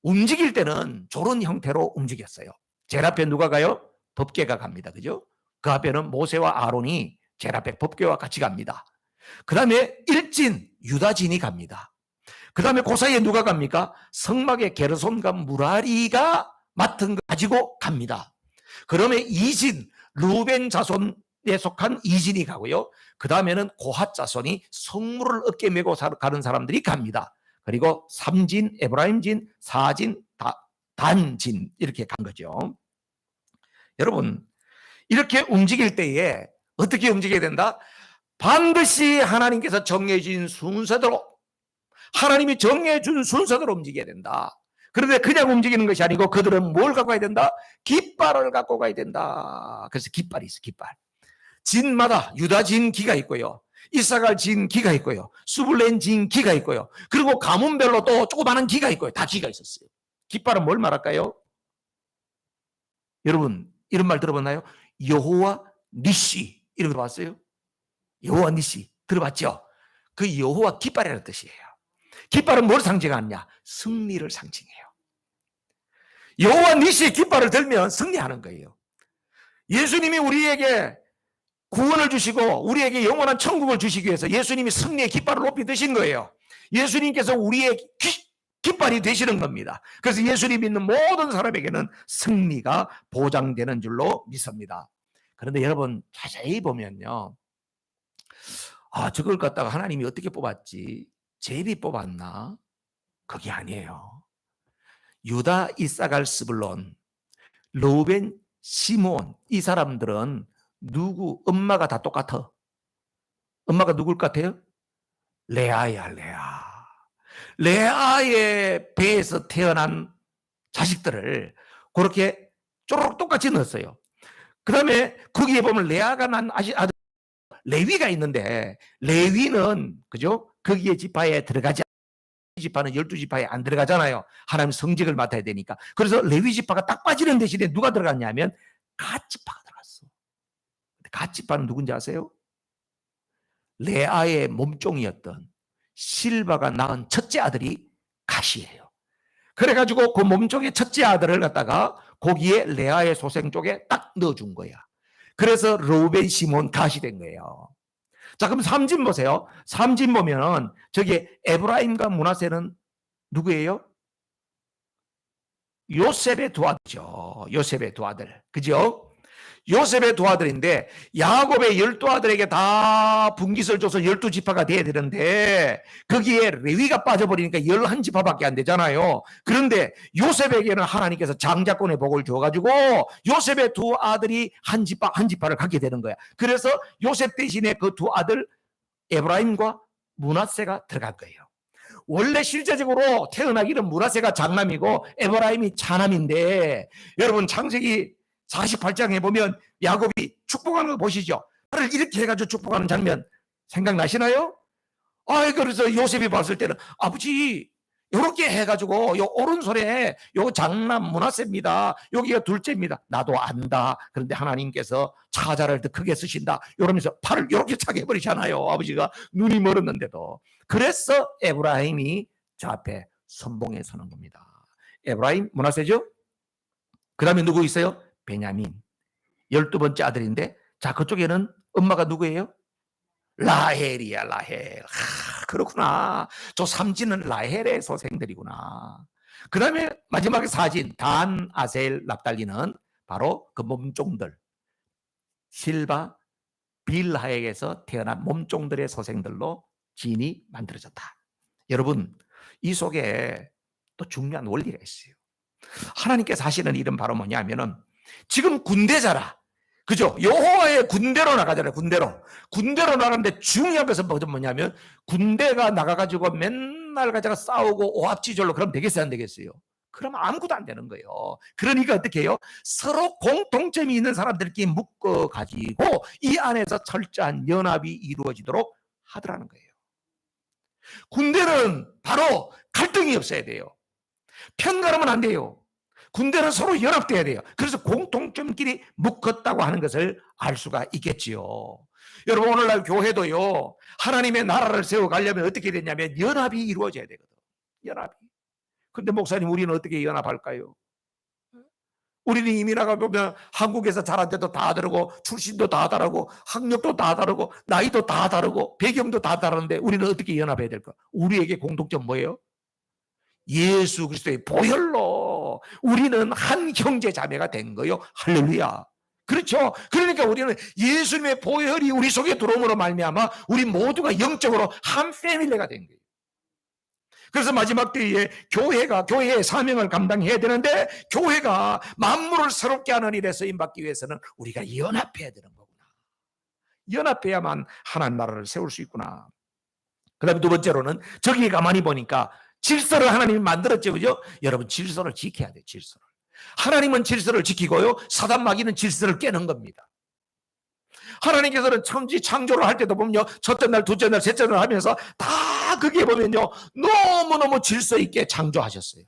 움직일 때는 저런 형태로 움직였어요. 제일 앞에 누가 가요? 법궤가 갑니다. 그죠? 그 앞에는 모세와 아론이 제일 앞에 법궤와 같이 갑니다. 그 다음에 일진, 유다진이 갑니다. 그 다음에 그 사이에 누가 갑니까? 성막의 게르손과 무라리가 맡은 거 가지고 갑니다. 그러면 이진, 루벤 자손에 속한 이진이 가고요. 그 다음에는 고핫 자손이 성물을 어깨에 메고 가는 사람들이 갑니다. 그리고 3진, 에브라임진, 4진, 단진 이렇게 간 거죠. 여러분, 이렇게 움직일 때에 어떻게 움직여야 된다? 반드시 하나님께서 정해 주신 순서대로, 하나님이 정해 준 순서대로 움직여야 된다. 그런데 그냥 움직이는 것이 아니고 그들은 뭘 갖고 가야 된다? 깃발을 갖고 가야 된다. 그래서 깃발이 있어, 깃발. 진마다 유다 진 기가 있고요, 이사갈 진 기가 있고요, 수블렌 진 기가 있고요, 그리고 가문별로 또 조그마한 기가 있고요. 다 기가 있었어요. 깃발은 뭘 말할까요? 여러분, 이런 말 들어봤나요? 여호와 니시, 이런 거 봤어요? 여호와 니시 들어봤죠? 그 여호와 깃발이라는 뜻이에요. 깃발은 뭘 상징하느냐? 승리를 상징해요. 여호와 니시의 깃발을 들면 승리하는 거예요. 예수님이 우리에게 구원을 주시고 우리에게 영원한 천국을 주시기 위해서 예수님이 승리의 깃발을 높이 드신 거예요. 예수님께서 우리의 깃발이 되시는 겁니다. 그래서 예수님 믿는 모든 사람에게는 승리가 보장되는 줄로 믿습니다. 그런데 여러분, 자세히 보면요, 저걸 갖다가 하나님이 어떻게 뽑았지? 제비 뽑았나? 그게 아니에요. 유다, 이사갈, 스불론, 르우벤, 시몬, 이 사람들은 누구? 엄마가 다 똑같아. 엄마가 누굴 같아요? 레아야, 레아. 레아의 배에서 태어난 자식들을 그렇게 쪼록 똑같이 넣었어요. 그 다음에 거기에 보면 레아가 난 아들 레위가 있는데, 레위는 그죠? 거기에 지파에 들어가지, 지파는 12지파에 안 들어가잖아요. 하나님 성직을 맡아야 되니까. 그래서 레위 지파가 딱 빠지는 대신에 누가 들어갔냐면 갓 지파가 들어갔어. 갓 지파는 누군지 아세요? 레아의 몸종이었던 실바가 낳은 첫째 아들이 갓이에요. 그래가지고 그 몸종의 첫째 아들을 갖다가 거기에 레아의 소생 쪽에 딱 넣어준 거야. 그래서 르우벤, 시몬, 갓이 된 거예요. 자, 그럼 삼진 보세요. 삼진 보면은 저기 에브라임과 므낫세는 누구예요? 요셉의 두 아들이죠. 요셉의 두 아들. 그죠? 요셉의 두 아들인데 야곱의 12아들에게 다 분깃을 줘서 12지파가 돼야 되는데 거기에 레위가 빠져버리니까 11지파밖에 안 되잖아요. 그런데 요셉에게는 하나님께서 장자권의 복을 줘가지고 요셉의 두 아들이 한 지파를 갖게 되는 거야. 그래서 요셉 대신에 그 두 아들 에브라임과 므낫세가 들어갈 거예요. 원래 실제적으로 태어나기는 므낫세가 장남이고 에브라임이 차남인데, 여러분 창세기 48장에 보면 야곱이 축복하는 거 보시죠. 팔을 이렇게 해가지고 축복하는 장면 생각나시나요? 그래서 요셉이 봤을 때는 아버지 이렇게 해가지고 요 오른손에 요 장남 므낫세입니다, 여기가 둘째입니다. 나도 안다. 그런데 하나님께서 차자를 더 크게 쓰신다 이러면서 팔을 이렇게 차게 해버리잖아요. 아버지가 눈이 멀었는데도. 그래서 에브라임이 저 앞에 선봉에 서는 겁니다. 에브라임, 므낫세죠. 그 다음에 누구 있어요? 베냐민, 12번째 아들인데, 자, 그쪽에는 엄마가 누구예요? 라헬이야, 라헬. 그렇구나. 저 삼진은 라헬의 소생들이구나. 그 다음에 마지막에 사진, 단, 아셀, 납달리는 바로 그 몸종들, 실바, 빌하에게서 태어난 몸종들의 소생들로 진이 만들어졌다. 여러분, 이 속에 또 중요한 원리가 있어요. 하나님께서 하시는 일은 바로 뭐냐면은 지금 군대잖아. 그죠? 여호와의 군대로 나가잖아요. 군대로 나가는데 중요한 것은 뭐냐면 군대가 나가가지고 맨날 가자가 싸우고 오합지졸로 그러면 되겠어요? 안 되겠어요? 그러면 아무것도 안 되는 거예요. 그러니까 어떻게 해요? 서로 공통점이 있는 사람들끼리 묶어가지고 이 안에서 철저한 연합이 이루어지도록 하더라는 거예요. 군대는 바로 갈등이 없어야 돼요. 편가르면 안 돼요. 군대는 서로 연합돼야 돼요. 그래서 공통점끼리 묶었다고 하는 것을 알 수가 있겠지요. 여러분, 오늘날 교회도요, 하나님의 나라를 세워가려면 어떻게 되냐면 연합이 이루어져야 되거든. 연합이. 근데 목사님, 우리는 어떻게 연합할까요? 우리는 이미 나가보면 한국에서 자란 데도 다 다르고 출신도 다 다르고 학력도 다 다르고 나이도 다 다르고 배경도 다 다른데 우리는 어떻게 연합해야 될까? 우리에게 공통점 뭐예요? 예수 그리스도의 보혈로 우리는 한 형제 자매가 된 거요. 할렐루야. 그렇죠. 그러니까 우리는 예수님의 보혈이 우리 속에 들어옴으로 말미암아 우리 모두가 영적으로 한 패밀리가 된 거예요. 그래서 마지막 때에 교회가 교회의 사명을 감당해야 되는데, 교회가 만물을 새롭게 하는 일에 쓰임받기 위해서는 우리가 연합해야 되는 거구나. 연합해야만 하나님 나라를 세울 수 있구나. 그 다음에 두 번째로는, 저기 가만히 보니까 질서를 하나님이 만들었죠, 그죠? 여러분, 질서를 지켜야 돼요. 질서를. 하나님은 질서를 지키고요, 사단 마귀는 질서를 깨는 겁니다. 하나님께서는 천지 창조를 할 때도 보면요, 첫째 날, 둘째 날, 셋째 날 하면서 다 거기에 보면요, 너무너무 질서 있게 창조하셨어요.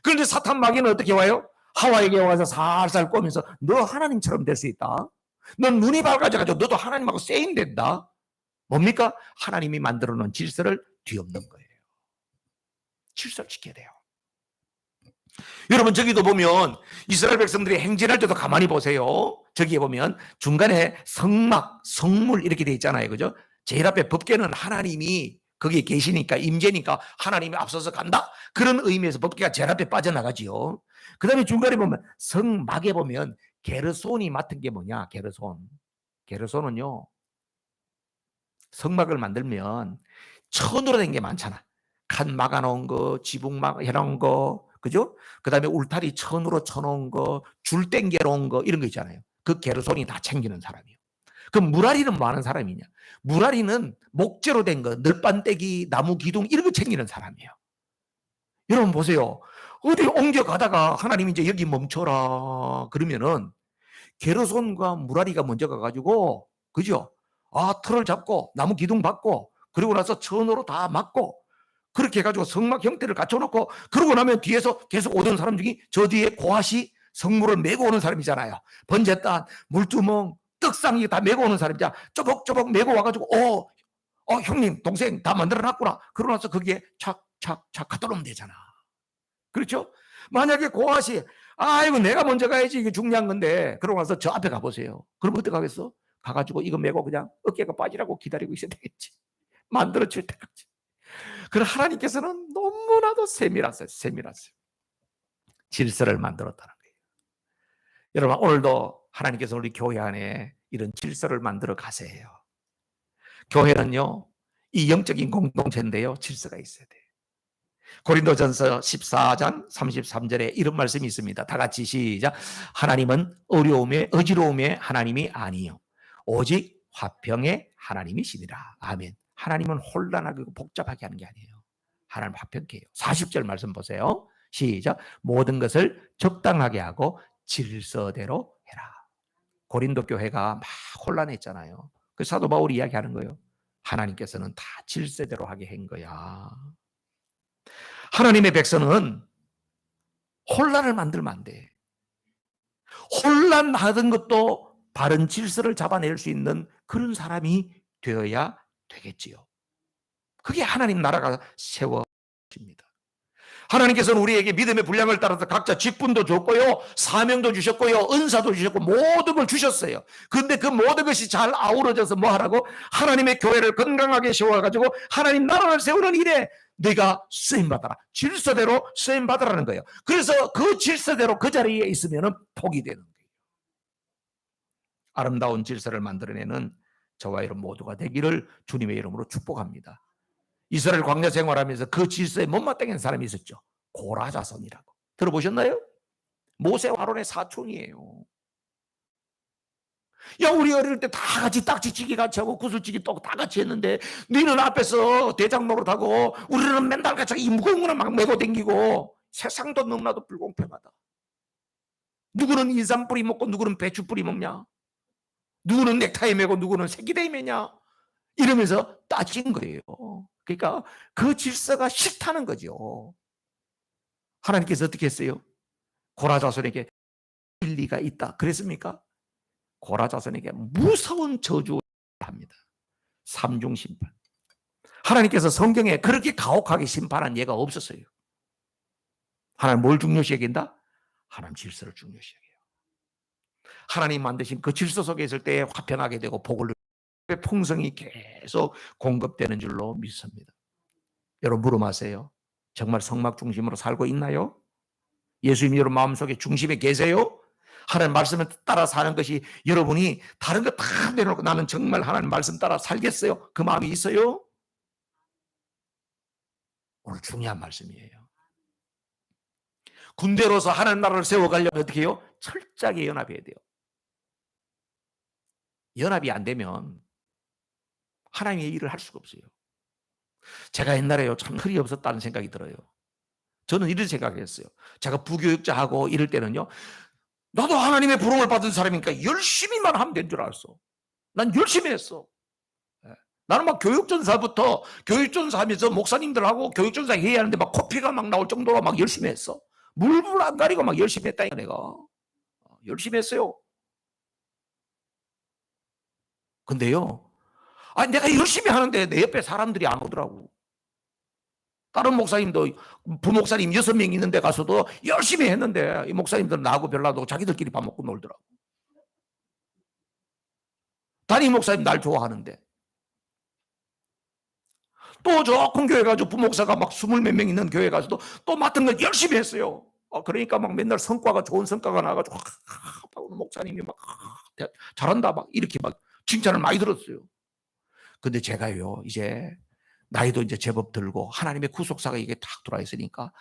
그런데 사탄 마귀는 어떻게 와요? 하와에게 와서 살살 꼬면서, 너 하나님처럼 될 수 있다. 넌 눈이 밝아져가지고 너도 하나님하고 세임된다. 뭡니까? 하나님이 만들어 놓은 질서를 뒤엎는 거예요. 질서를 지켜야 돼요. 여러분, 저기도 보면 이스라엘 백성들이 행진할 때도 가만히 보세요. 저기에 보면 중간에 성막, 성물 이렇게 돼 있잖아요. 그죠? 제일 앞에 법궤는 하나님이 거기에 계시니까, 임재니까 하나님이 앞서서 간다. 그런 의미에서 법궤가 제일 앞에 빠져나가지요. 그 다음에 중간에 보면 성막에 보면 게르손이 맡은 게 뭐냐? 게르손. 게르손은요, 성막을 만들면 천으로 된 게 많잖아. 칸 막아놓은 거, 지붕 막 해놓은 거, 그죠? 그 다음에 울타리 천으로 쳐놓은 거, 줄 땡겨놓은 거, 이런 거 있잖아요. 그 게르손이 다 챙기는 사람이에요. 그럼 무라리는 뭐 하는 사람이냐? 무라리는 목재로 된 거, 널빤대기, 나무 기둥, 이런 거 챙기는 사람이에요. 여러분 보세요. 어디 옮겨가다가 하나님이 이제 여기 멈춰라 그러면은 게르손과 무라리가 먼저 가가지고, 그죠? 틀을 잡고 나무 기둥 받고, 그리고 나서 천으로 다 막고, 그렇게 해가지고 성막 형태를 갖춰놓고, 그러고 나면 뒤에서 계속 오던 사람 중에 저 뒤에 고아시 성물을 메고 오는 사람이잖아요. 번제단, 물두멍, 떡상이 다 메고 오는 사람이잖아. 쪼벅쪼벅 메고 와가지고, 형님, 동생 다 만들어놨구나. 그러고 나서 거기에 착착착 갖다 놓으면 되잖아. 그렇죠? 만약에 고아시, 이거 내가 먼저 가야지, 이게 중요한 건데, 그러고 나서 저 앞에 가보세요. 그럼 어떻게 하겠어? 가가지고 이거 메고 그냥 어깨가 빠지라고 기다리고 있어야 되겠지. 만들어질 때까지. 그럼 하나님께서는 너무나도 세밀하세요. 세밀하세요. 질서를 만들었다는 거예요. 여러분, 오늘도 하나님께서 우리 교회 안에 이런 질서를 만들어 가세요. 교회는요, 이 영적인 공동체인데요, 질서가 있어야 돼요. 고린도전서 14장 33절에 이런 말씀이 있습니다. 다 같이 시작. 하나님은 어지러움의 하나님이 아니요 오직 화평의 하나님이시니라. 아멘. 하나님은 혼란하고 복잡하게 하는 게 아니에요. 하나님 화평케 해요. 40절 말씀 보세요. 시작. 모든 것을 적당하게 하고 질서대로 해라. 고린도 교회가 막 혼란했잖아요. 그 사도 바울이 이야기하는 거예요. 하나님께서는 다 질서대로 하게 한 거야. 하나님의 백성은 혼란을 만들면 안 돼. 혼란하던 것도 바른 질서를 잡아낼 수 있는 그런 사람이 되어야 되겠지요. 그게 하나님 나라가 세워집니다. 하나님께서는 우리에게 믿음의 분량을 따라서 각자 직분도 줬고요, 사명도 주셨고요, 은사도 주셨고, 모든 걸 주셨어요. 그런데 그 모든 것이 잘 아우러져서 뭐 하라고? 하나님의 교회를 건강하게 세워가지고 하나님 나라를 세우는 일에 내가 쓰임받아라. 질서대로 쓰임받으라는 거예요. 그래서 그 질서대로 그 자리에 있으면 복이 되는 거예요. 아름다운 질서를 만들어내는 저와 여러분 모두가 되기를 주님의 이름으로 축복합니다. 이스라엘 광야 생활하면서 그 질서에 못마땅한 사람이 있었죠. 고라자손이라고. 들어보셨나요? 모세와 아론의 사촌이에요. 야, 우리 어릴 때 다 같이 딱지치기 같이 하고 구슬치기 또 다 같이 했는데, 너희는 앞에서 대장 노릇하고 우리는 맨날 같이 이 무거운 거나 막 메고 댕기고, 세상도 너무나도 불공평하다. 누구는 인삼 뿌리 먹고 누구는 배추 뿌리 먹냐? 누구는 넥타이 메고 누구는 새끼다이 메냐? 이러면서 따진 거예요. 그러니까 그 질서가 싫다는 거죠. 하나님께서 어떻게 했어요? 고라자손에게 일리가 있다 그랬습니까? 고라자손에게 무서운 저주를 합니다. 삼중 심판. 하나님께서 성경에 그렇게 가혹하게 심판한 예가 없었어요. 하나님 뭘 중요시 여긴다? 하나님 질서를 중요시 여겨요. 하나님 만드신 그 질서 속에 있을 때 화평하게 되고 복을 풍성이 계속 공급되는 줄로 믿습니다. 여러분 물음하세요. 정말 성막 중심으로 살고 있나요? 예수님이 여러분 마음속에 중심에 계세요? 하나님 말씀을 따라 사는 것이, 여러분이 다른 거 다 내려놓고 나는 정말 하나님 말씀 따라 살겠어요? 그 마음이 있어요? 오늘 중요한 말씀이에요. 군대로서 하나님 나라를 세워가려면 어떻게 해요? 철저하게 연합해야 돼요. 연합이 안 되면 하나님의 일을 할 수가 없어요. 제가 옛날에요, 참 틀이 없었다는 생각이 들어요. 저는 이런 생각을 했어요. 제가 부교육자하고 이럴 때는요, 나도 하나님의 부름을 받은 사람이니까 열심히만 하면 된 줄 알았어. 난 열심히 했어. 예. 나는 막 교육전사부터 교육전사 하면서 목사님들하고 교육전사 회의하는데 막 코피가 막 나올 정도로 막 열심히 했어. 물불 안 가리고 막 열심히 했다니까 내가. 열심히 했어요. 근데요, 아니 내가 열심히 하는데 내 옆에 사람들이 안 오더라고. 다른 목사님도 부목사님 6명 있는데 가서도 열심히 했는데 이 목사님들은 나하고 별나도 자기들끼리 밥 먹고 놀더라고. 담임 목사님 날 좋아하는데. 또 저 큰 교회 가서 부목사가 막 20 몇 명 있는 교회 가서도 또 맡은 걸 열심히 했어요. 그러니까 막 맨날 성과가 좋은 성과가 나가지고 목사님이 막 잘한다 막 이렇게 막 칭찬을 많이 들었어요. 근데 제가요 이제 나이도 이제 제법 들고 하나님의 구속사가 이게 탁 들어와 있으니까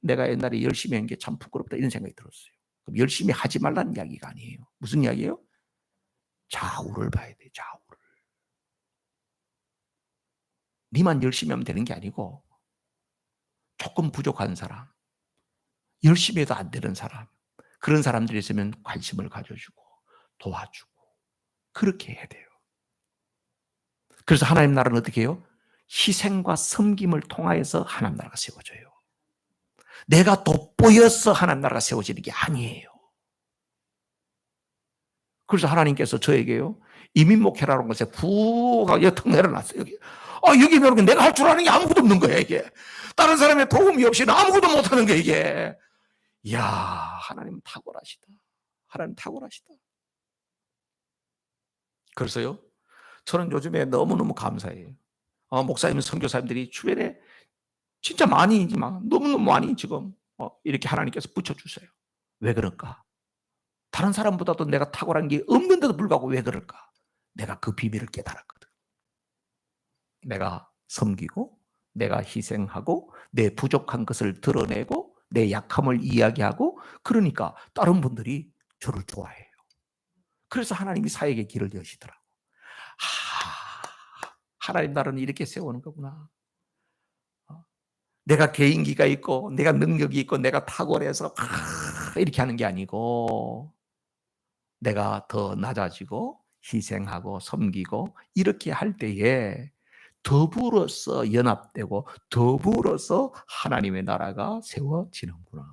내가 옛날에 열심히 한 게 참 부끄럽다 이런 생각이 들었어요. 그럼 열심히 하지 말라는 이야기가 아니에요. 무슨 이야기예요? 좌우를 봐야 돼. 좌우를. 니만 열심히 하면 되는 게 아니고 조금 부족한 사람, 열심히 해도 안 되는 사람, 그런 사람들이 있으면 관심을 가져주고 도와주고 그렇게 해야 돼요. 그래서 하나님 나라는 어떻게 해요? 희생과 섬김을 통하여서 하나님 나라가 세워져요. 내가 돋보여서 하나님 나라가 세워지는 게 아니에요. 그래서 하나님께서 저에게요, 이민목회라는 것에 부하게 턱 내려놨어요. 여기 내려놓고 내가 할 줄 아는 게 아무것도 없는 거야, 이게. 다른 사람의 도움이 없이는 아무것도 못하는 거야, 이게. 이야, 하나님 탁월하시다. 하나님 탁월하시다. 그래서요, 저는 요즘에 너무너무 감사해요. 목사님, 선교사님들이 주변에 진짜 많이지만 너무너무 많이 지금 이렇게 하나님께서 붙여주세요. 왜 그럴까? 다른 사람보다도 내가 탁월한 게 없는데도 불구하고 왜 그럴까? 내가 그 비밀을 깨달았거든. 내가 섬기고 내가 희생하고 내 부족한 것을 드러내고 내 약함을 이야기하고 그러니까 다른 분들이 저를 좋아해요. 그래서 하나님이 사역의 길을 여시더라고. 하나님 나라는 이렇게 세우는 거구나. 내가 개인기가 있고 내가 능력이 있고 내가 탁월해서 이렇게 하는 게 아니고 내가 더 낮아지고 희생하고 섬기고 이렇게 할 때에 더불어서 연합되고 더불어서 하나님의 나라가 세워지는구나.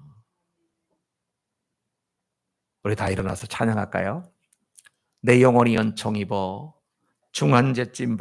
우리 다 일어나서 찬양할까요? 내 영혼이 연총 입어 중한제찜